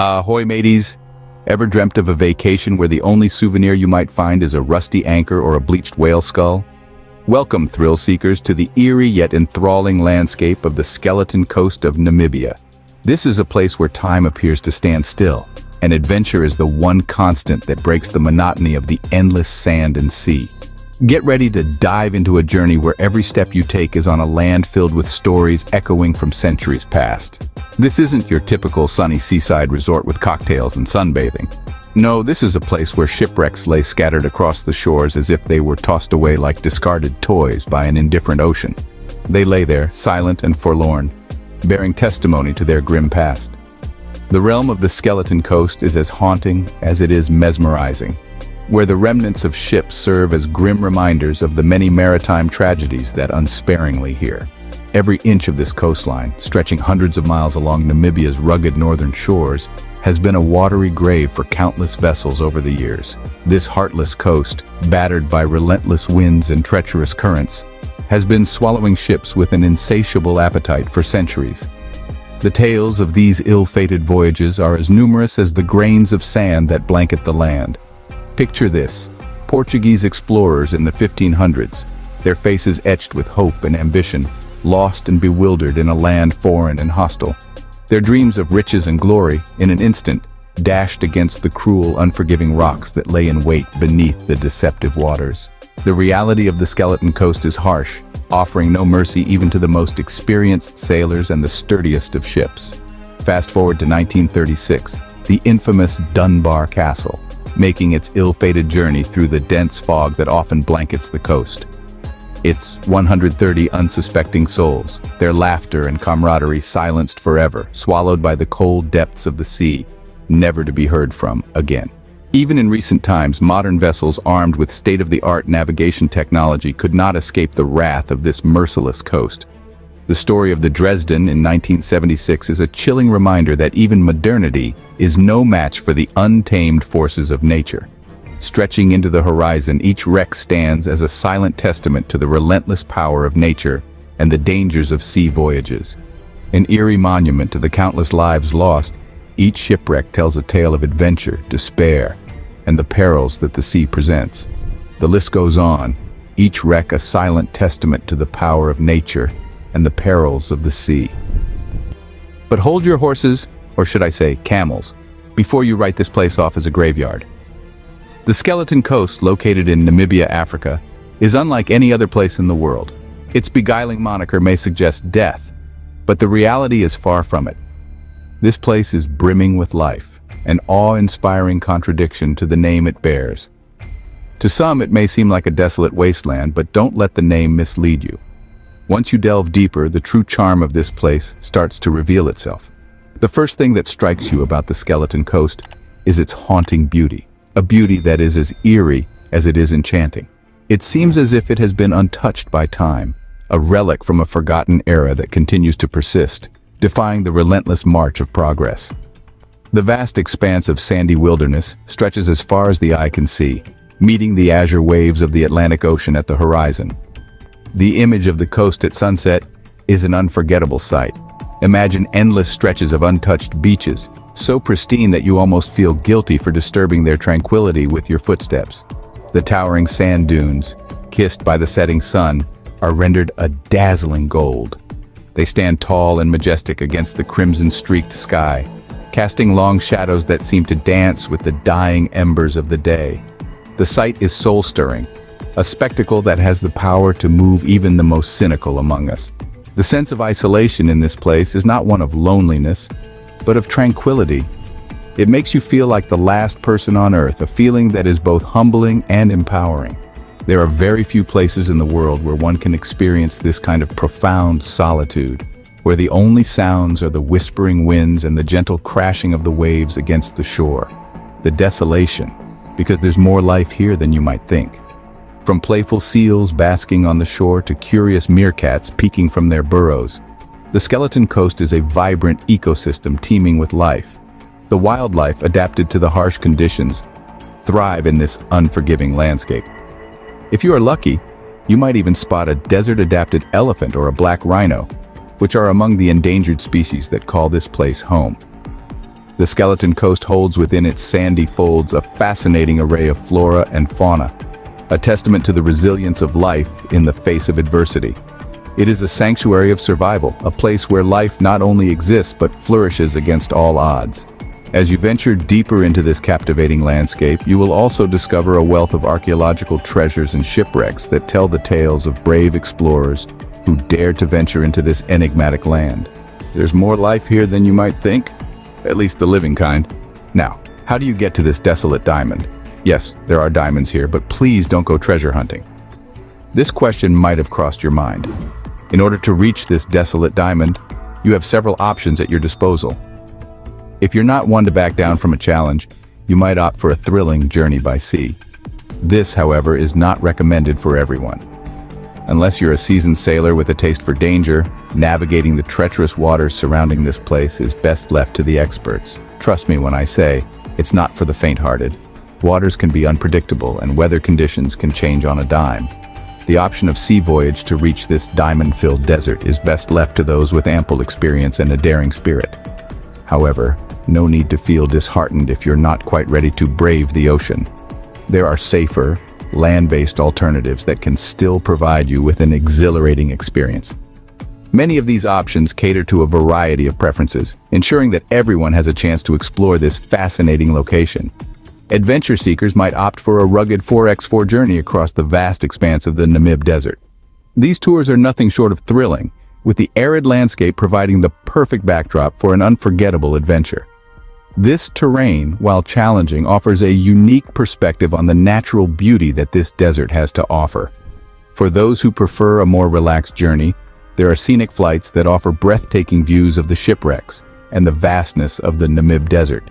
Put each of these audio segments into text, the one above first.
Ahoy mateys, ever dreamt of a vacation where the only souvenir you might find is a rusty anchor or a bleached whale skull? Welcome, thrill seekers, to the eerie yet enthralling landscape of the Skeleton Coast of Namibia. This is a place where time appears to stand still, and adventure is the one constant that breaks the monotony of the endless sand and sea. Get ready to dive into a journey where every step you take is on a land filled with stories echoing from centuries past. This isn't your typical sunny seaside resort with cocktails and sunbathing. No, this is a place where shipwrecks lay scattered across the shores as if they were tossed away like discarded toys by an indifferent ocean. They lay there, silent and forlorn, bearing testimony to their grim past. The realm of the Skeleton Coast is as haunting as it is mesmerizing, where the remnants of ships serve as grim reminders of the many maritime tragedies that unsparingly here. Every inch of this coastline, stretching hundreds of miles along Namibia's rugged northern shores, has been a watery grave for countless vessels over the years. This heartless coast, battered by relentless winds and treacherous currents, has been swallowing ships with an insatiable appetite for centuries. The tales of these ill-fated voyages are as numerous as the grains of sand that blanket the land. Picture this: Portuguese explorers in the 1500s, their faces etched with hope and ambition, lost and bewildered in a land foreign and hostile. Their dreams of riches and glory, in an instant, dashed against the cruel, unforgiving rocks that lay in wait beneath the deceptive waters. The reality of the Skeleton Coast is harsh, offering no mercy even to the most experienced sailors and the sturdiest of ships. Fast forward to 1936, the infamous Dunbar Castle, making its ill-fated journey through the dense fog that often blankets the coast. Its 130 unsuspecting souls, their laughter and camaraderie silenced forever, swallowed by the cold depths of the sea, never to be heard from again. Even in recent times, modern vessels armed with state-of-the-art navigation technology could not escape the wrath of this merciless coast. The story of the Dresden in 1976 is a chilling reminder that even modernity is no match for the untamed forces of nature. Stretching into the horizon, each wreck stands as a silent testament to the relentless power of nature and the dangers of sea voyages. An eerie monument to the countless lives lost, each shipwreck tells a tale of adventure, despair, and the perils that the sea presents. The list goes on, each wreck a silent testament to the power of nature and the perils of the sea. But hold your horses, or should I say camels, before you write this place off as a graveyard. The Skeleton Coast, located in Namibia, Africa, is unlike any other place in the world. Its beguiling moniker may suggest death, but the reality is far from it. This place is brimming with life, an awe-inspiring contradiction to the name it bears. To some, it may seem like a desolate wasteland, but don't let the name mislead you. Once you delve deeper, the true charm of this place starts to reveal itself. The first thing that strikes you about the Skeleton Coast is its haunting beauty, a beauty that is as eerie as it is enchanting. It seems as if it has been untouched by time, a relic from a forgotten era that continues to persist, defying the relentless march of progress. The vast expanse of sandy wilderness stretches as far as the eye can see, meeting the azure waves of the Atlantic Ocean at the horizon. The image of the coast at sunset is an unforgettable sight. Imagine endless stretches of untouched beaches, so pristine that you almost feel guilty for disturbing their tranquility with your footsteps. The towering sand dunes, kissed by the setting sun, are rendered a dazzling gold. They stand tall and majestic against the crimson-streaked sky, casting long shadows that seem to dance with the dying embers of the day. The sight is soul-stirring, a spectacle that has the power to move even the most cynical among us. The sense of isolation in this place is not one of loneliness, but of tranquility. It makes you feel like the last person on earth, a feeling that is both humbling and empowering. There are very few places in the world where one can experience this kind of profound solitude, where the only sounds are the whispering winds and the gentle crashing of the waves against the shore. The desolation, because there's more life here than you might think. From playful seals basking on the shore to curious meerkats peeking from their burrows, the Skeleton Coast is a vibrant ecosystem teeming with life. The wildlife, adapted to the harsh conditions, thrive in this unforgiving landscape. If you are lucky, you might even spot a desert-adapted elephant or a black rhino, which are among the endangered species that call this place home. The Skeleton Coast holds within its sandy folds a fascinating array of flora and fauna, a testament to the resilience of life in the face of adversity. It is a sanctuary of survival, a place where life not only exists but flourishes against all odds. As you venture deeper into this captivating landscape, you will also discover a wealth of archaeological treasures and shipwrecks that tell the tales of brave explorers who dared to venture into this enigmatic land. There's more life here than you might think, at least the living kind. Now, how do you get to this desolate diamond? Yes, there are diamonds here, but please don't go treasure hunting. This question might have crossed your mind. In order to reach this desolate diamond, you have several options at your disposal. If you're not one to back down from a challenge, you might opt for a thrilling journey by sea. This, however, is not recommended for everyone. Unless you're a seasoned sailor with a taste for danger, navigating the treacherous waters surrounding this place is best left to the experts. Trust me when I say, it's not for the faint-hearted. Waters can be unpredictable and weather conditions can change on a dime. The option of sea voyage to reach this diamond-filled desert is best left to those with ample experience and a daring spirit. However, no need to feel disheartened if you're not quite ready to brave the ocean. There are safer, land-based alternatives that can still provide you with an exhilarating experience. Many of these options cater to a variety of preferences, ensuring that everyone has a chance to explore this fascinating location. Adventure seekers might opt for a rugged 4x4 journey across the vast expanse of the Namib Desert. These tours are nothing short of thrilling, with the arid landscape providing the perfect backdrop for an unforgettable adventure. This terrain, while challenging, offers a unique perspective on the natural beauty that this desert has to offer. For those who prefer a more relaxed journey, there are scenic flights that offer breathtaking views of the shipwrecks and the vastness of the Namib Desert.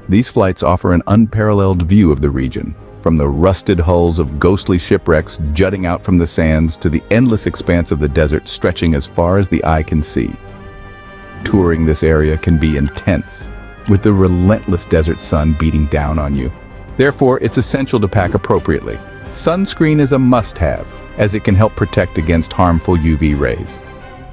These flights offer an unparalleled view of the region, from the rusted hulls of ghostly shipwrecks jutting out from the sands to the endless expanse of the desert stretching as far as the eye can see. Touring this area can be intense, with the relentless desert sun beating down on you. Therefore, it's essential to pack appropriately. Sunscreen is a must-have, as it can help protect against harmful UV rays.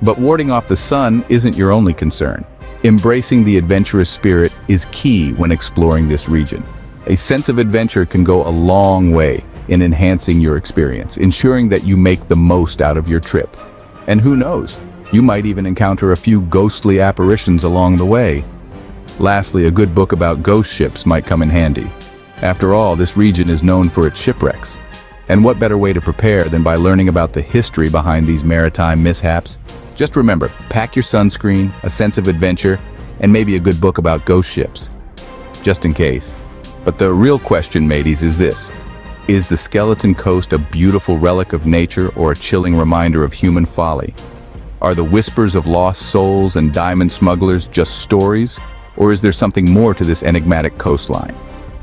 But warding off the sun isn't your only concern. Embracing the adventurous spirit is key when exploring this region. A sense of adventure can go a long way in enhancing your experience, ensuring that you make the most out of your trip. And who knows, you might even encounter a few ghostly apparitions along the way. Lastly, a good book about ghost ships might come in handy. After all, this region is known for its shipwrecks. And what better way to prepare than by learning about the history behind these maritime mishaps? Just remember, pack your sunscreen, a sense of adventure, and maybe a good book about ghost ships. Just in case. But the real question, mateys, is this. Is the Skeleton Coast a beautiful relic of nature or a chilling reminder of human folly? Are the whispers of lost souls and diamond smugglers just stories? Or is there something more to this enigmatic coastline?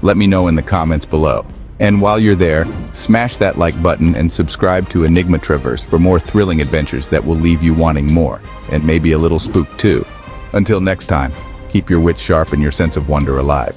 Let me know in the comments below. And while you're there, smash that like button and subscribe to Enigma Traverse for more thrilling adventures that will leave you wanting more, and maybe a little spook too. Until next time, keep your wits sharp and your sense of wonder alive.